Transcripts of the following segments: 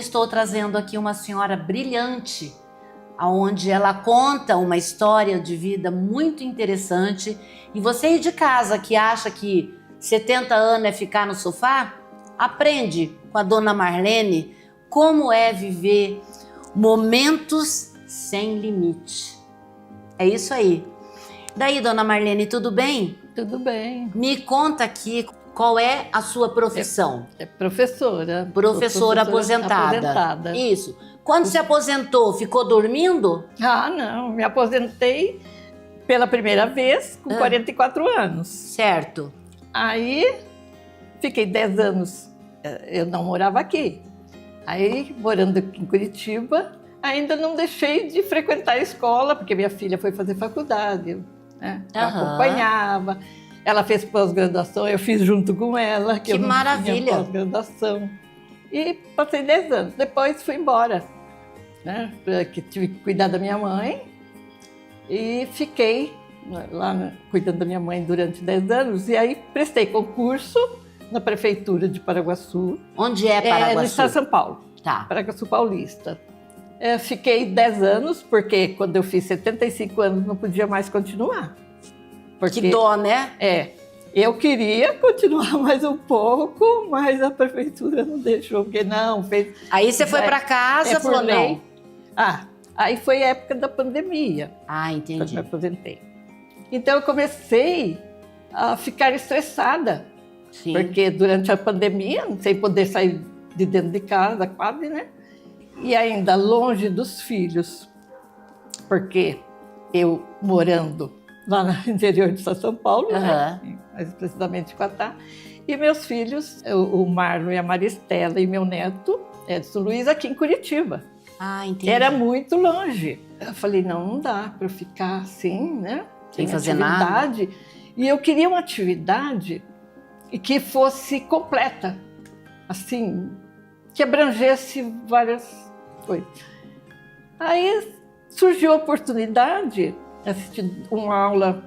estou trazendo aqui uma senhora brilhante, onde ela conta uma história de vida muito interessante. E você aí de casa que acha que 70 anos é ficar no sofá, aprende com a dona Marlene como é viver momentos sem limite. É isso aí. Daí, dona Marlene, tudo bem? Tudo bem. Me conta aqui qual é a sua profissão. É professora. Professora aposentada. Isso. Quando se aposentou, ficou dormindo? Ah, não. Me aposentei pela primeira vez com 44 anos. Certo. Aí, fiquei 10 anos. Eu não morava aqui. Aí, morando aqui em Curitiba, ainda não deixei de frequentar a escola, porque minha filha foi fazer faculdade, né? Eu acompanhava. Ela fez pós-graduação, eu fiz junto com ela. Que eu não maravilha! tinha pós-graduação. E passei 10 anos. Depois fui embora, né? Porque tive que cuidar da minha mãe. E fiquei lá cuidando da minha mãe durante 10 anos. E aí prestei concurso na prefeitura de Paraguaçu. Onde é Paraguaçu? No estado de São Paulo. Tá. Paraguaçu Paulista. Fiquei 10 anos, porque quando eu fiz 75 anos não podia mais continuar. Porque, que dó, né? Eu queria continuar mais um pouco, mas a prefeitura não deixou, porque não fez... Aí você foi para casa e falou não. Aí foi a época da pandemia. Entendi. Quando me aposentei. Então eu comecei a ficar estressada. Sim. Porque durante a pandemia, sem poder sair de dentro de casa, quase, né? E ainda longe dos filhos, porque eu morando lá no interior de São Paulo, né? Mais precisamente em Quatá, e meus filhos, o Marlon e a Maristela, e meu neto, Edson Luiz, aqui em Curitiba. Entendi. Era muito longe. Eu falei, não dá para ficar assim, né? Sem fazer nada. E eu queria uma atividade que fosse completa, assim, que abrangesse várias coisas. Aí surgiu a oportunidade de assistir uma aula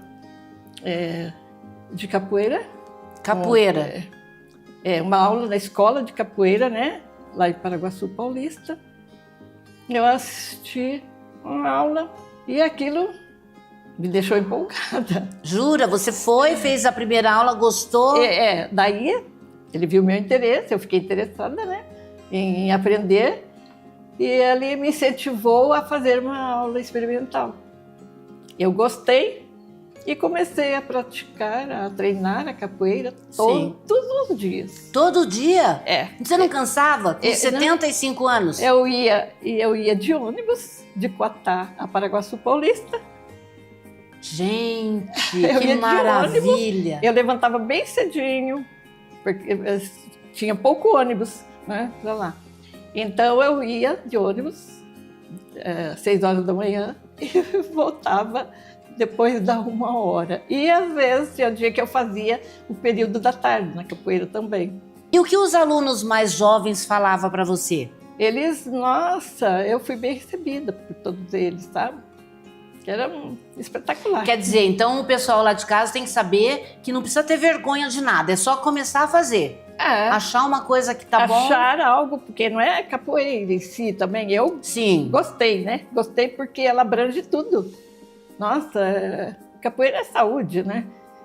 de capoeira. Capoeira? Uma aula na escola de capoeira, né? Lá em Paraguaçu Paulista. Eu assisti uma aula e aquilo me deixou empolgada. Jura? Você foi, fez a primeira aula, gostou? Daí ele viu meu interesse, eu fiquei interessada, né, em aprender, e ele me incentivou a fazer uma aula experimental. Eu gostei e comecei a praticar, a treinar a capoeira todos os dias. Todo dia? Você não É. cansava? Com 75 anos? Eu ia de ônibus de Quatá a Paraguaçu Paulista. Gente, que maravilha! Eu levantava bem cedinho, porque tinha pouco ônibus, né, para lá. Então eu ia de ônibus, 6 horas da manhã, e voltava depois da 1 hora. E às vezes tinha dia que eu fazia o período da tarde na capoeira também. E o que os alunos mais jovens falavam para você? Eles, nossa, eu fui bem recebida por todos eles, sabe? Era espetacular. Quer dizer, então o pessoal lá de casa tem que saber que não precisa ter vergonha de nada, é só começar a fazer. Achar uma coisa que tá bom. Achar algo, porque não é capoeira em si também. Eu gostei, né? Gostei porque ela abrange tudo. Nossa, capoeira é saúde, né?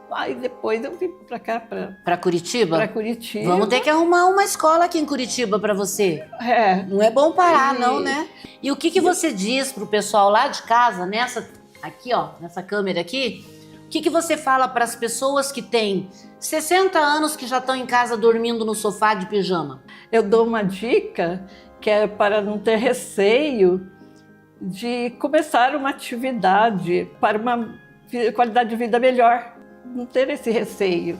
Aí depois eu vim pra cá, pra Curitiba? Pra Curitiba. Vamos ter que arrumar uma escola aqui em Curitiba pra você. Não é bom parar, não, né? E o que você diz pro pessoal lá de casa, nessa câmera aqui, o que você fala para as pessoas que têm 60 anos que já estão em casa dormindo no sofá de pijama? Eu dou uma dica que é para não ter receio de começar uma atividade para uma qualidade de vida melhor. Não ter esse receio,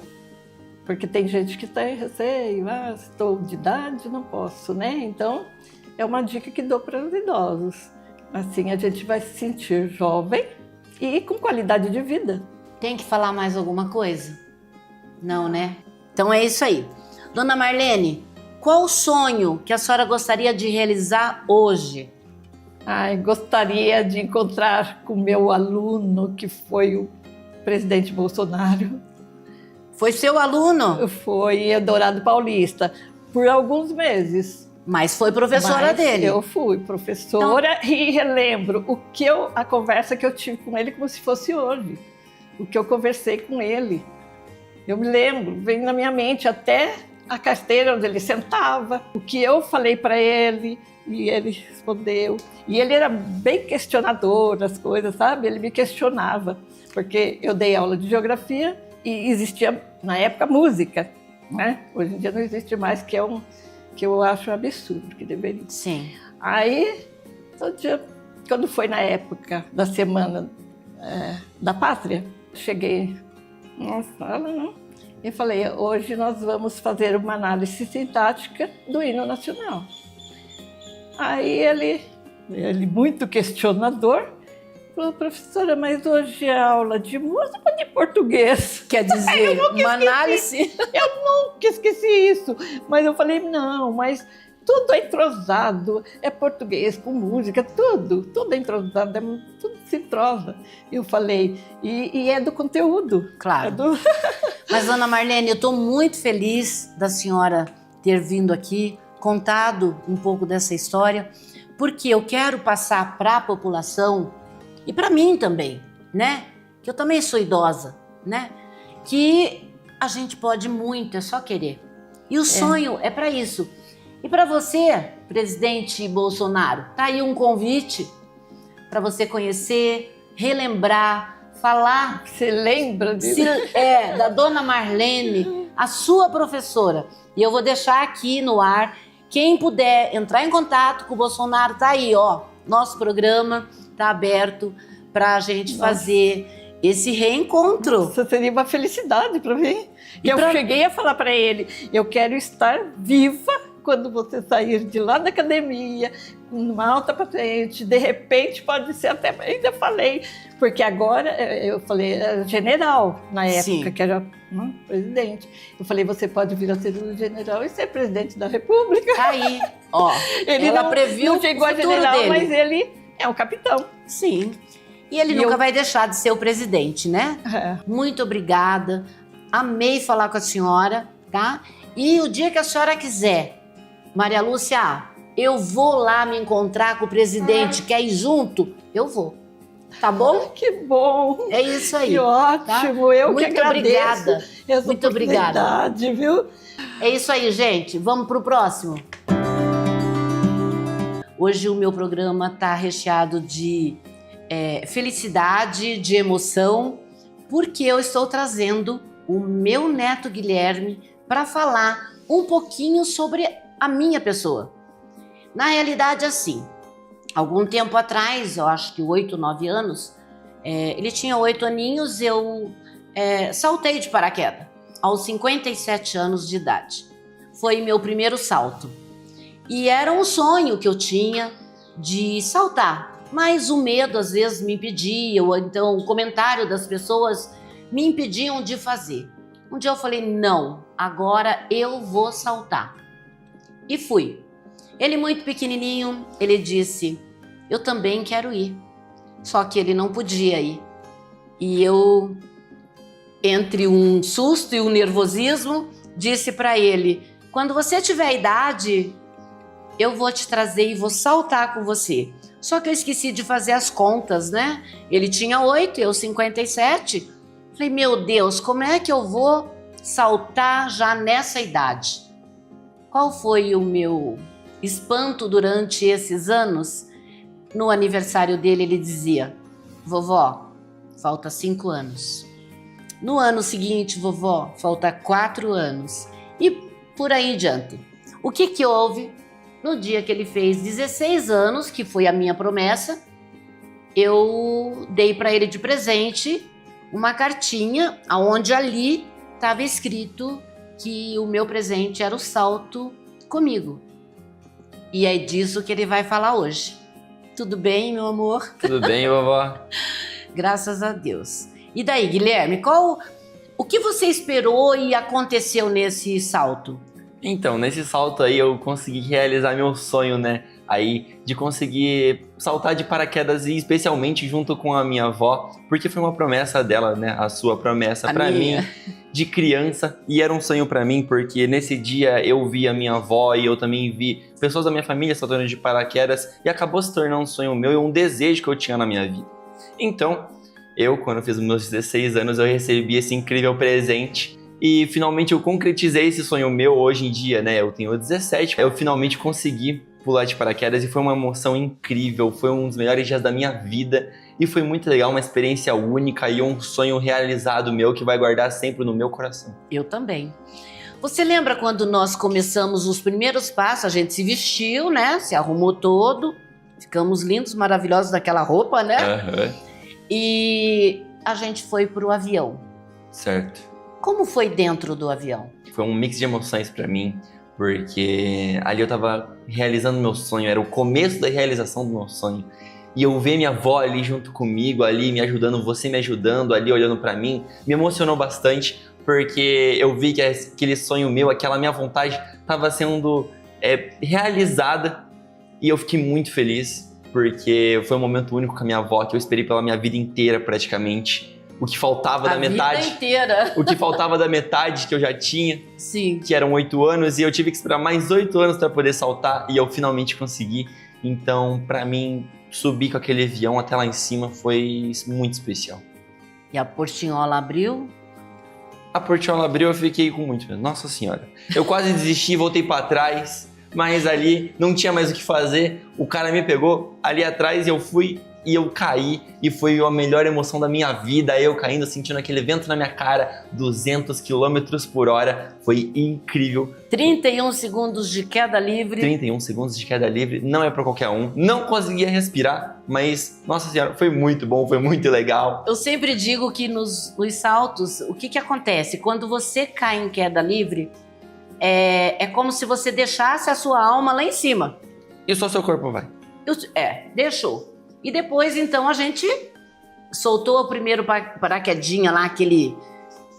porque tem gente que tem receio, estou de idade, não posso, né? Então, é uma dica que dou para os idosos. Assim, a gente vai se sentir jovem e com qualidade de vida. Tem que falar mais alguma coisa? Não, né? Então é isso aí. Dona Marlene, qual o sonho que a senhora gostaria de realizar hoje? Gostaria de encontrar com o meu aluno, que foi o presidente Bolsonaro. Foi seu aluno? Foi em Eldorado Paulista, por alguns meses. Mas foi professora dele. Eu fui professora e relembro a conversa que eu tive com ele como se fosse hoje. O que eu conversei com ele. Eu me lembro, vem na minha mente até a carteira onde ele sentava, o que eu falei para ele e ele respondeu. E ele era bem questionador das coisas, sabe? Ele me questionava, porque eu dei aula de geografia e existia, na época, música, né? Hoje em dia não existe mais, que eu acho um absurdo, que deveria. Sim. Aí, todo dia, quando foi na época da Semana da Pátria, cheguei na sala, né? E falei, hoje nós vamos fazer uma análise sintática do hino nacional. Aí ele muito questionador, falou, professora, mas hoje é aula de música ou de português? Quer dizer, uma análise... Eu nunca esqueci isso. Mas eu falei, não, mas tudo é entrosado, é português com música, tudo é entrosado, tudo se entrosa. Eu falei, e é do conteúdo. Claro. Mas, Dona Marlene, eu estou muito feliz da senhora ter vindo aqui, contado um pouco dessa história, porque eu quero passar para a população, e para mim também, né? Que eu também sou idosa, né? Que a gente pode muito, é só querer. E o sonho é para isso. E para você, presidente Bolsonaro, tá aí um convite para você conhecer, relembrar, falar. Você lembra disso? Da Dona Marlene, a sua professora. E eu vou deixar aqui no ar. Quem puder entrar em contato com o Bolsonaro, tá aí, ó. Nosso programa tá aberto para a gente fazer esse reencontro. Isso seria uma felicidade para mim. Eu cheguei a falar para ele, eu quero estar viva quando você sair de lá da academia, com uma alta patente, de repente pode ser até, ainda falei, porque agora, eu falei, era general na época, sim, que era presidente. Eu falei, você pode vir a ser um general e ser presidente da República. Aí, ó, ele ela previu não chegou a general, dele, mas ele é o capitão. Sim, e ele nunca vai deixar de ser o presidente, né? Muito obrigada, amei falar com a senhora, tá? E o dia que a senhora quiser, Maria Lúcia, eu vou lá me encontrar com o presidente, quer ir junto? Eu vou. Tá bom? Que bom! É isso aí. Que ótimo! Tá? Eu muito que agradeço. Obrigada. Muito obrigada. Viu? É isso aí, gente. Vamos pro próximo. Hoje o meu programa tá recheado de felicidade, de emoção, porque eu estou trazendo o meu neto Guilherme para falar um pouquinho sobre a minha pessoa. Na realidade, assim, algum tempo atrás, eu acho que 8, 9 anos, ele tinha 8 aninhos, eu saltei de paraquedas, aos 57 anos de idade. Foi meu primeiro salto. E era um sonho que eu tinha de saltar, mas o medo às vezes me impedia, ou então o comentário das pessoas me impediam de fazer. Um dia eu falei, não, agora eu vou saltar. E fui. Ele muito pequenininho, ele disse, eu também quero ir. Só que ele não podia ir. E eu, entre um susto e um nervosismo, disse para ele, quando você tiver idade, eu vou te trazer e vou saltar com você. Só que eu esqueci de fazer as contas, né? Ele tinha 8, eu 57. Falei, meu Deus, como é que eu vou saltar já nessa idade? Qual foi o meu espanto durante esses anos? No aniversário dele, ele dizia, vovó, falta 5 anos. No ano seguinte, vovó, falta 4 anos. E por aí diante. O que houve? No dia que ele fez 16 anos, que foi a minha promessa, eu dei para ele de presente uma cartinha, onde ali estava escrito que o meu presente era o salto comigo. E é disso que ele vai falar hoje. Tudo bem, meu amor? Tudo bem, vovó? Graças a Deus. E daí, Guilherme, o que você esperou e aconteceu nesse salto? Então, nesse salto aí eu consegui realizar meu sonho, né? Aí de conseguir saltar de paraquedas e especialmente junto com a minha avó, porque foi uma promessa dela, né? A sua promessa para mim, de criança e era um sonho pra mim porque nesse dia eu vi a minha avó e eu também vi pessoas da minha família saltando de paraquedas e acabou se tornando um sonho meu e um desejo que eu tinha na minha vida. Então, quando eu fiz meus 16 anos, eu recebi esse incrível presente e finalmente eu concretizei esse sonho meu hoje em dia, né? Eu tenho 17, eu finalmente consegui pular de paraquedas e foi uma emoção incrível, foi um dos melhores dias da minha vida e foi muito legal, uma experiência única e um sonho realizado meu que vai guardar sempre no meu coração. Eu também. Você lembra quando nós começamos os primeiros passos, a gente se vestiu, né? Se arrumou todo, ficamos lindos, maravilhosos daquela roupa, né? Aham. E a gente foi pro avião. Certo. Como foi dentro do avião? Foi um mix de emoções pra mim, porque ali eu tava realizando meu sonho, era o começo da realização do meu sonho. E eu ver minha avó ali junto comigo, ali me ajudando, você me ajudando, ali olhando pra mim, me emocionou bastante, porque eu vi que aquele sonho meu, aquela minha vontade, tava sendo realizada e eu fiquei muito feliz, porque foi um momento único com a minha avó, que eu esperei pela minha vida inteira praticamente. O que faltava da metade. A vida inteira. O que faltava da metade que eu já tinha. Sim. Que eram 8 anos, e eu tive que esperar mais 8 anos para poder saltar, e eu finalmente consegui. Então, pra mim, subir com aquele avião até lá em cima foi muito especial. E a portinhola abriu? A portinhola abriu, eu fiquei com muito medo. Nossa Senhora. Eu quase desisti, voltei para trás, mas ali não tinha mais o que fazer. O cara me pegou ali atrás e eu fui e eu caí, e foi a melhor emoção da minha vida, eu caindo, sentindo aquele vento na minha cara, 200 km por hora, foi incrível. 31 segundos de queda livre. 31 segundos de queda livre, não é pra qualquer um, não conseguia respirar, mas, nossa senhora, foi muito bom, foi muito legal. Eu sempre digo que nos saltos, o que acontece? Quando você cai em queda livre, é como se você deixasse a sua alma lá em cima. E só seu corpo vai. Deixou. E depois, então, a gente soltou o primeiro paraquedinha lá, aquele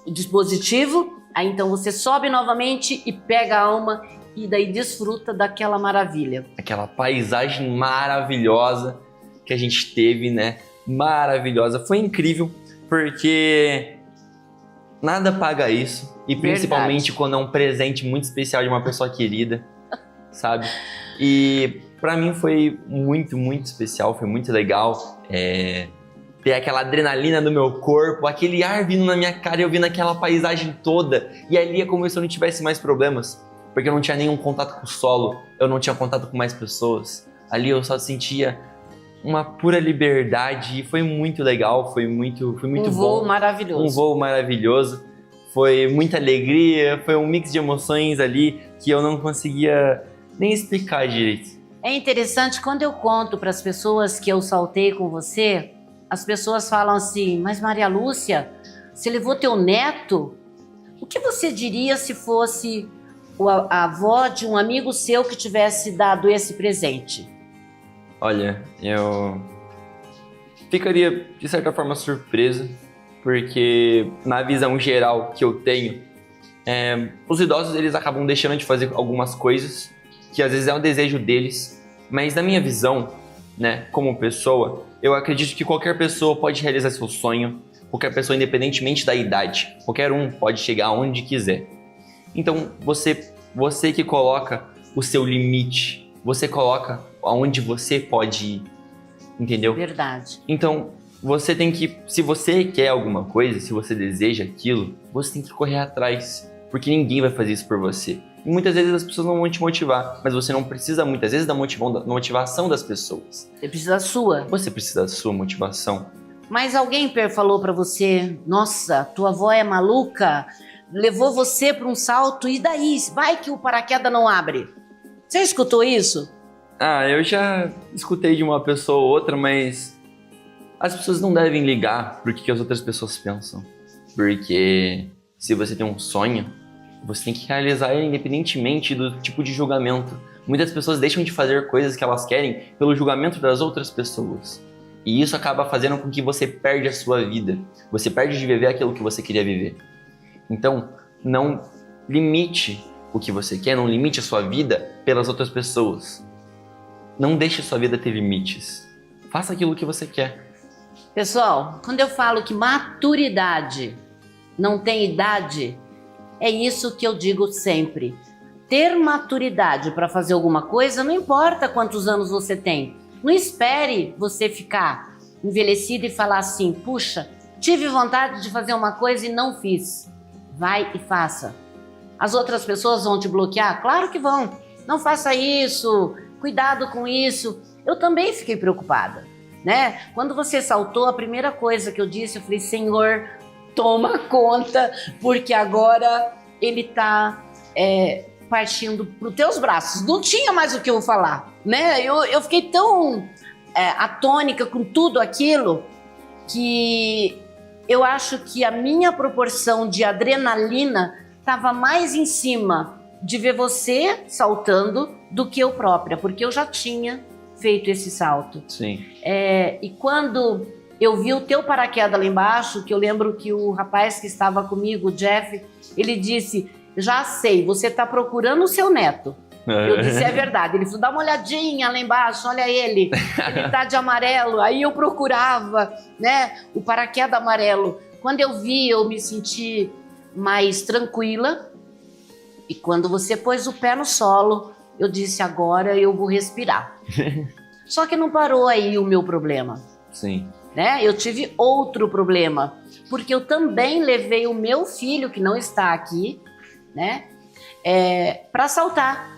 dispositivo. Aí, então, você sobe novamente e pega a alma e daí desfruta daquela maravilha. Aquela paisagem maravilhosa que a gente teve, né? Maravilhosa. Foi incrível, porque nada paga isso. E principalmente Verdade. quando é um presente muito especial de uma pessoa querida, sabe? E pra mim foi muito, muito especial, foi muito legal ter aquela adrenalina no meu corpo, aquele ar vindo na minha cara e eu vendo aquela paisagem toda. E ali é como se eu não tivesse mais problemas, porque eu não tinha nenhum contato com o solo, eu não tinha contato com mais pessoas. Ali eu só sentia uma pura liberdade e foi muito legal, foi muito bom. Um voo maravilhoso. Um voo maravilhoso. Foi muita alegria, foi um mix de emoções ali que eu não conseguia nem explicar direito. É interessante, quando eu conto para as pessoas que eu saltei com você, as pessoas falam assim, mas Maria Lúcia, você levou teu neto? O que você diria se fosse a avó de um amigo seu que tivesse dado esse presente? Olha, eu ficaria de certa forma surpreso, porque na visão geral que eu tenho, os idosos eles acabam deixando de fazer algumas coisas que às vezes é um desejo deles, mas na minha visão, né, como pessoa, eu acredito que qualquer pessoa pode realizar seu sonho, qualquer pessoa independentemente da idade, qualquer um pode chegar onde quiser. Então você que coloca o seu limite, você coloca aonde você pode ir, entendeu? Verdade. Então você tem que, se você quer alguma coisa, se você deseja aquilo, você tem que correr atrás, porque ninguém vai fazer isso por você. E muitas vezes as pessoas não vão te motivar, mas você não precisa muitas vezes da motivação das pessoas. Você precisa da sua. Você precisa da sua motivação. Mas alguém falou pra você, nossa, tua avó é maluca, levou você pra um salto e daí? Vai que o paraquedas não abre. Você escutou isso? Eu já escutei de uma pessoa ou outra, mas as pessoas não devem ligar pro que as outras pessoas pensam. Porque se você tem um sonho, você tem que realizar ele independentemente do tipo de julgamento. Muitas pessoas deixam de fazer coisas que elas querem pelo julgamento das outras pessoas. E isso acaba fazendo com que você perde a sua vida. Você perde de viver aquilo que você queria viver. Então, não limite o que você quer, não limite a sua vida pelas outras pessoas. Não deixe a sua vida ter limites. Faça aquilo que você quer. Pessoal, quando eu falo que maturidade não tem idade. É isso que eu digo sempre. Ter maturidade para fazer alguma coisa, não importa quantos anos você tem. Não espere você ficar envelhecido e falar assim, puxa, tive vontade de fazer uma coisa e não fiz. Vai e faça. As outras pessoas vão te bloquear? Claro que vão. Não faça isso, cuidado com isso. Eu também fiquei preocupada, né? Quando você saltou, a primeira coisa que eu disse, eu falei, Senhor, toma conta, porque agora ele está partindo para os teus braços. Não tinha mais o que eu falar, né? Eu fiquei tão atônica com tudo aquilo que eu acho que a minha proporção de adrenalina estava mais em cima de ver você saltando do que eu própria, porque eu já tinha feito esse salto. Sim. E quando eu vi o teu paraquedas lá embaixo, que eu lembro que o rapaz que estava comigo, o Jeff, ele disse, já sei, você está procurando o seu neto. Eu disse, é verdade. Ele falou, dá uma olhadinha lá embaixo, olha ele tá de amarelo. Aí eu procurava, né, o paraquedas amarelo. Quando eu vi, eu me senti mais tranquila. E quando você pôs o pé no solo, eu disse, agora eu vou respirar. Só que não parou aí o meu problema. Sim. Né? Eu tive outro problema, porque eu também levei o meu filho, que não está aqui, né, para saltar.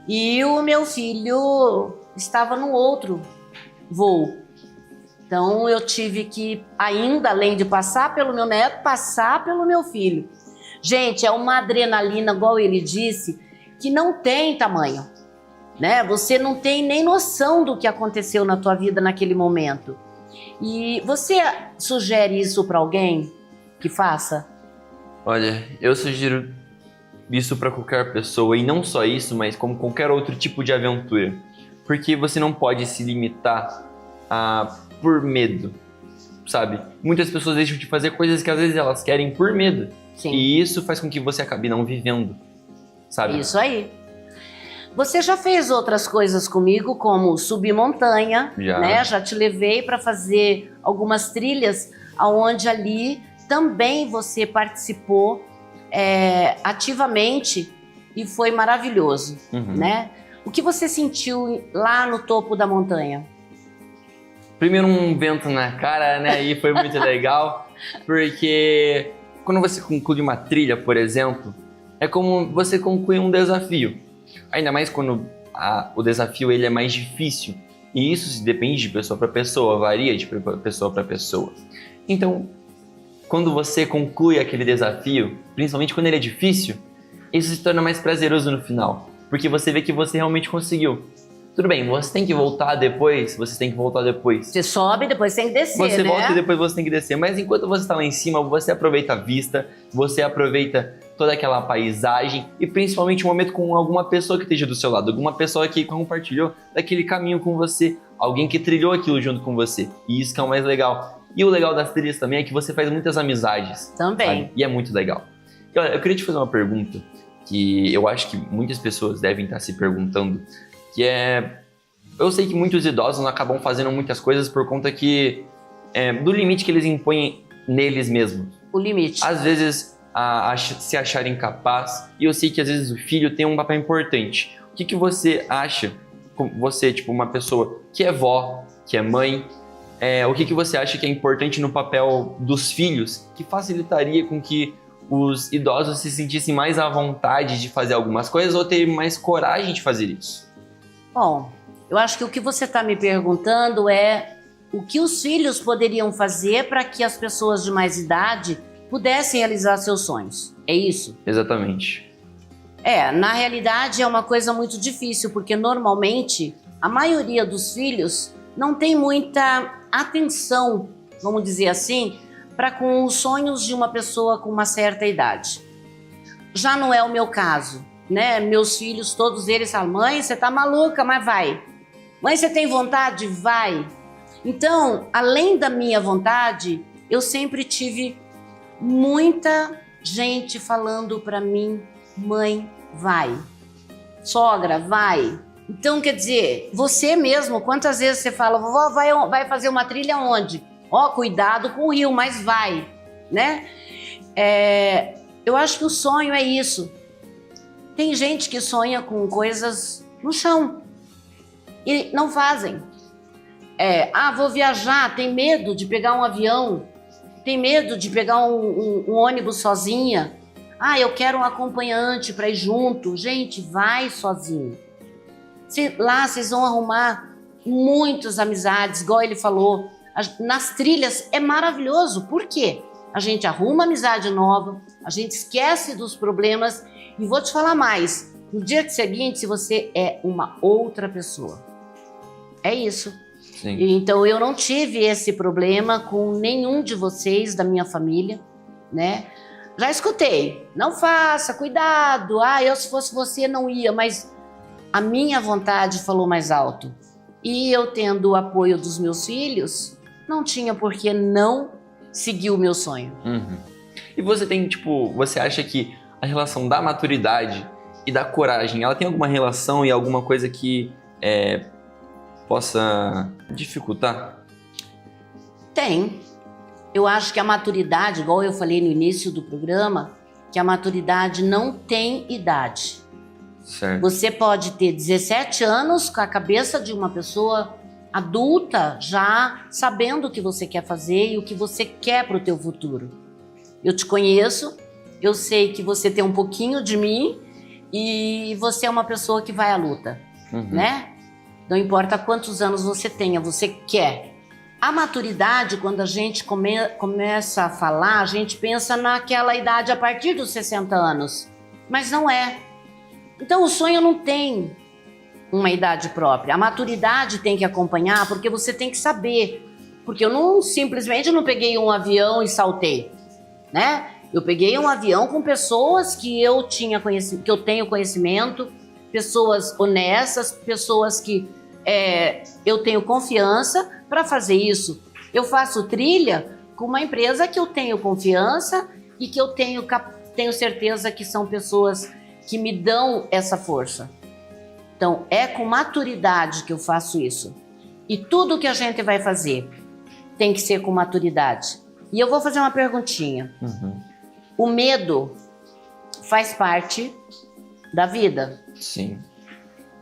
E o meu filho estava no outro voo. Então eu tive que, ainda além de passar pelo meu neto, passar pelo meu filho. Gente, é uma adrenalina, igual ele disse, que não tem tamanho, né? Você não tem nem noção do que aconteceu na tua vida naquele momento. E você sugere isso para alguém que faça? Olha, eu sugiro isso para qualquer pessoa, e não só isso, mas como qualquer outro tipo de aventura. Porque você não pode se limitar por medo, sabe? Muitas pessoas deixam de fazer coisas que às vezes elas querem por medo. Sim. E isso faz com que você acabe não vivendo, sabe? Isso aí. Você já fez outras coisas comigo, como subir montanha, Já. né? Já te levei para fazer algumas trilhas, onde ali também você participou ativamente e foi maravilhoso, né? O que você sentiu lá no topo da montanha? Primeiro um vento na cara, né? E foi muito legal, porque quando você conclui uma trilha, por exemplo, é como você conclui um desafio. Ainda mais quando o desafio ele é mais difícil. E isso depende de pessoa para pessoa, varia de pessoa para pessoa. Então, quando você conclui aquele desafio, principalmente quando ele é difícil, isso se torna mais prazeroso no final. Porque você vê que você realmente conseguiu. Tudo bem, você tem que voltar depois, Você sobe, depois tem que descer, Você né? volta e depois você tem que descer. Mas enquanto você está lá em cima, você aproveita a vista, você aproveita toda aquela paisagem e principalmente um momento com alguma pessoa que esteja do seu lado, alguma pessoa que compartilhou daquele caminho com você, alguém que trilhou aquilo junto com você. E isso que é o mais legal. E o legal das trilhas também é que você faz muitas amizades. Também. Sabe? E é muito legal. E olha, eu queria te fazer uma pergunta que eu acho que muitas pessoas devem estar se perguntando, que é... Eu sei que muitos idosos acabam fazendo muitas coisas por conta do limite que eles impõem neles mesmos. O limite. Às vezes se acharem capaz, e eu sei que às vezes o filho tem um papel importante. O que você acha, você, tipo, uma pessoa que é vó, que é mãe, o que você acha que é importante no papel dos filhos, que facilitaria com que os idosos se sentissem mais à vontade de fazer algumas coisas ou terem mais coragem de fazer isso? Bom, eu acho que o que você está me perguntando é o que os filhos poderiam fazer para que as pessoas de mais idade pudessem realizar seus sonhos. É isso? Exatamente. Na realidade é uma coisa muito difícil, porque normalmente a maioria dos filhos não tem muita atenção, vamos dizer assim, para com os sonhos de uma pessoa com uma certa idade. Já não é o meu caso, né? Meus filhos, todos eles falam, mãe, você tá maluca, mas vai. Mãe, você tem vontade? Vai. Então, além da minha vontade, eu sempre tive muita gente falando para mim, mãe, vai. Sogra, vai. Então, quer dizer, você mesmo, quantas vezes você fala, vovó, vai fazer uma trilha onde? Cuidado com o rio, mas vai, né? Eu acho que o sonho é isso. Tem gente que sonha com coisas no chão e não fazem. Vou viajar, tem medo de pegar um avião, tem medo de pegar um ônibus sozinha. Eu quero um acompanhante para ir junto. Gente, vai sozinho. Lá vocês vão arrumar muitas amizades, igual ele falou. Nas trilhas é maravilhoso. Por quê? A gente arruma amizade nova, a gente esquece dos problemas e vou te falar mais. No dia seguinte, se você é uma outra pessoa. É isso. Sim. Então eu não tive esse problema com nenhum de vocês da minha família, né? Já escutei, não faça, cuidado, se fosse você não ia, mas a minha vontade falou mais alto. E eu tendo o apoio dos meus filhos, não tinha por que não seguir o meu sonho. Uhum. E você tem, você acha que a relação da maturidade e da coragem, ela tem alguma relação e alguma coisa que possa dificultar? Tem. Eu acho que a maturidade, igual eu falei no início do programa, que a maturidade não tem idade. Certo. Você pode ter 17 anos com a cabeça de uma pessoa adulta, já sabendo o que você quer fazer e o que você quer para o teu futuro. Eu te conheço, eu sei que você tem um pouquinho de mim e você é uma pessoa que vai à luta, né? Não importa quantos anos você tenha, você quer. A maturidade, quando a gente começa a falar, a gente pensa naquela idade a partir dos 60 anos, mas não é. Então o sonho não tem uma idade própria. A maturidade tem que acompanhar, porque você tem que saber. Porque eu simplesmente não peguei um avião e saltei, né? Eu peguei um avião com pessoas que eu tenho conhecimento, pessoas honestas, pessoas que eu tenho confiança para fazer isso. Eu faço trilha com uma empresa que eu tenho confiança e que eu tenho certeza que são pessoas que me dão essa força. Então, é com maturidade que eu faço isso. E tudo que a gente vai fazer tem que ser com maturidade. E eu vou fazer uma perguntinha. O medo faz parte da vida? Sim.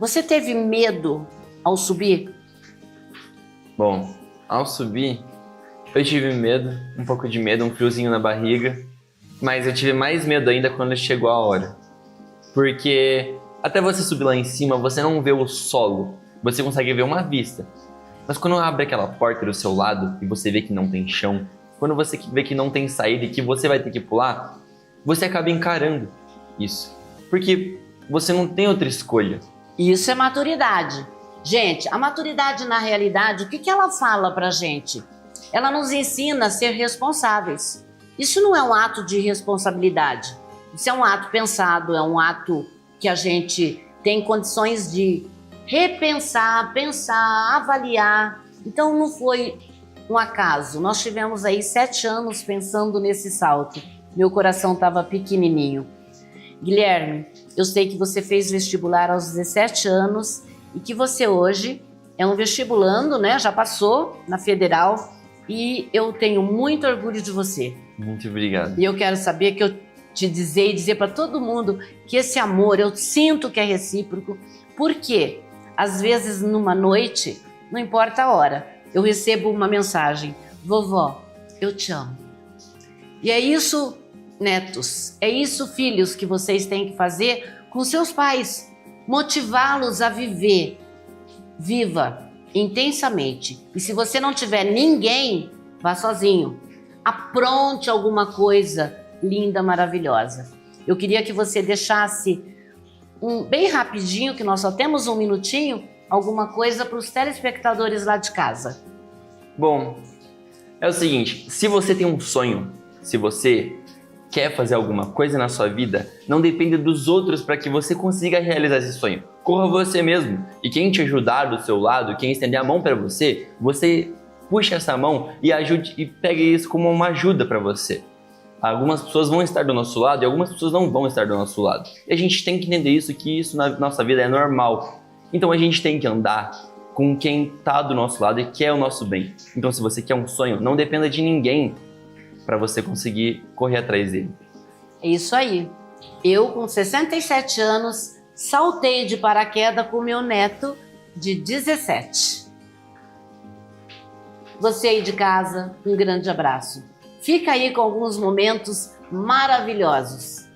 Você teve medo ao subir? Bom, ao subir, eu tive medo, um pouco de medo, um friozinho na barriga. Mas eu tive mais medo ainda quando chegou a hora. Porque até você subir lá em cima, você não vê o solo. Você consegue ver uma vista. Mas quando abre aquela porta do seu lado e você vê que não tem chão, quando você vê que não tem saída e que você vai ter que pular, você acaba encarando isso. Porque você não tem outra escolha. Isso é maturidade. Gente, a maturidade na realidade, o que ela fala pra gente? Ela nos ensina a ser responsáveis. Isso não é um ato de responsabilidade. Isso é um ato pensado, é um ato que a gente tem condições de repensar, pensar, avaliar. Então não foi um acaso. Nós tivemos aí 7 anos pensando nesse salto. Meu coração estava pequenininho. Guilherme, eu sei que você fez vestibular aos 17 anos e que você hoje é um vestibulando, né? Já passou na Federal e eu tenho muito orgulho de você. Muito obrigado. E eu quero saber que eu te dizer para todo mundo que esse amor eu sinto que é recíproco, porque às vezes numa noite, não importa a hora, eu recebo uma mensagem: vovó, eu te amo. E é isso, netos, é isso, filhos, que vocês têm que fazer com seus pais, motivá-los a viver. Viva intensamente. E se você não tiver ninguém, vá sozinho. Apronte alguma coisa linda, maravilhosa. Eu queria que você deixasse bem rapidinho, que nós só temos 1 minutinho, alguma coisa para os telespectadores lá de casa. Bom, é o seguinte, se você tem um sonho, se você quer fazer alguma coisa na sua vida, não depende dos outros para que você consiga realizar esse sonho. Corra você mesmo. E quem te ajudar do seu lado, quem estender a mão para você, você puxa essa mão e ajude e pegue isso como uma ajuda para você. Algumas pessoas vão estar do nosso lado e algumas pessoas não vão estar do nosso lado. E a gente tem que entender isso, que isso na nossa vida é normal. Então a gente tem que andar com quem está do nosso lado e quer o nosso bem. Então se você quer um sonho, não dependa de ninguém. para você conseguir correr atrás dele. É isso aí. Eu, com 67 anos, saltei de paraquedas com meu neto de 17. Você aí de casa, um grande abraço. Fica aí com alguns momentos maravilhosos.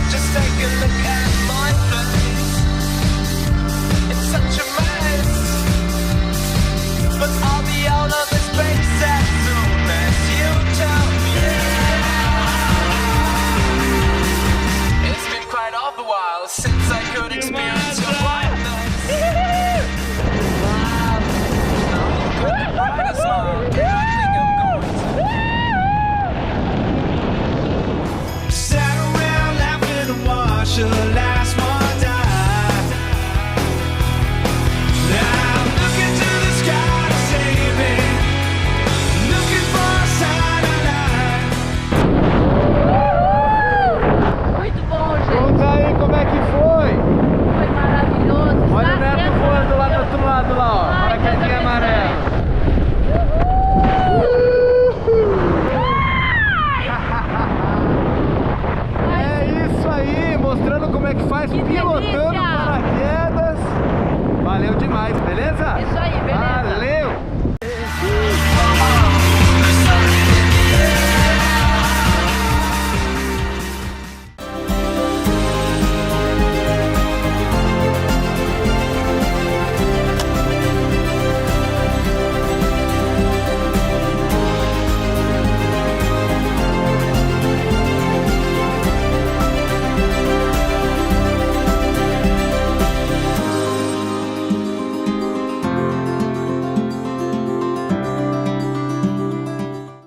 Just take a look at